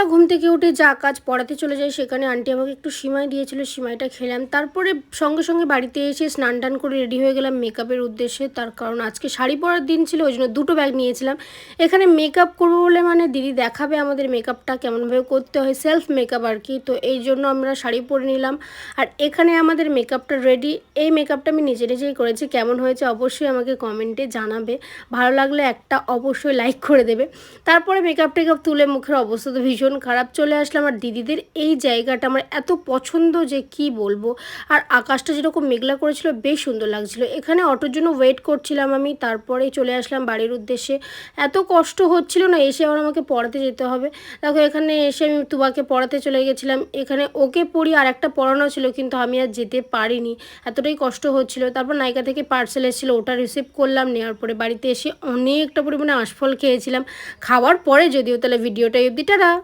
সকালবেলা ঘুম থেকে উঠে যা কাজ পড়াতে চলে যাই, সেখানে আন্টি আমাকে একটু সিমাই দিয়েছিল, সিমাইটা খেলাম। তারপরে সঙ্গে সঙ্গে বাড়িতে এসে স্নান টান করে রেডি হয়ে গেলাম মেকআপের উদ্দেশ্যে। তার কারণ আজকে শাড়ি পরার দিন ছিল, ওই জন্য দুটো ব্যাগ নিয়েছিলাম। এখানে মেকআপ করবো বলে মানে দিদি দেখাবে আমাদের মেকআপটা কেমনভাবে করতে হয়, সেলফ মেকআপ আর কি। তো এই জন্য আমরা শাড়ি পরে নিলাম। আর এখানে আমাদের মেকআপটা রেডি। এই মেকআপটা আমি নিজে নিজেই করেছি। কেমন হয়েছে অবশ্যই আমাকে কমেন্টে জানাবে। ভালো লাগলে একটা অবশ্যই লাইক করে দেবে। তারপরে মেকআপ টেকআপ তুলে মুখের অবস্থা তো ভীষণ খারাপ। চলে আসলাম। আর দিদিদের এই জায়গাটা আমার এত পছন্দ যে কি বলবো। আর আকাশটা যেরকম মেঘলা করেছিল, বেশ সুন্দর লাগছিল। এখানে অটোর জন্য ওয়েট করছিলাম আমি, তারপরে চলে আসলাম বাড়ির উদ্দেশ্যে। এত কষ্ট হচ্ছিল না, এসে আবার আমাকে পড়াতে যেতে হবে। দেখো এখানে এসে আমি তুবাকে পড়াতে চলে গেছিলাম। এখানে ওকে পড়ি আর একটা পড়ানো ছিল, কিন্তু আমি আর যেতে পারিনি, এতটাই কষ্ট হচ্ছিল। তারপর নায়িকা থেকে পার্সেল এসেছিলো, ওটা রিসিভ করলাম। নেওয়ার পরে বাড়িতে এসে অনেকটা পরিমাণে আঁশফল খেয়েছিলাম। খাওয়ার পরে যদিও। তাহলে ভিডিওটা অবধি, টাটা।